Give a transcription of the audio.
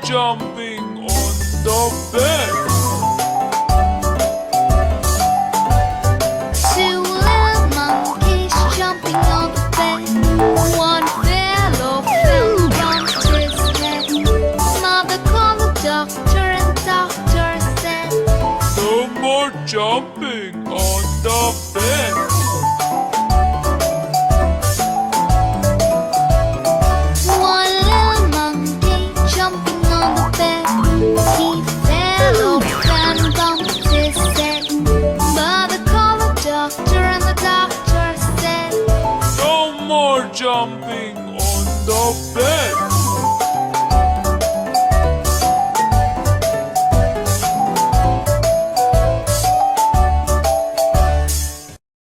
jumping on the bed. Two little monkeys jumping on the bed. One fellow fell and bumped his head. Mother called the doctor and the doctor said, No more jumping on the bed. one little monkey jumping on the bed. He fell off and bumped his head. Mother called the doctor and the doctor said, No more jumping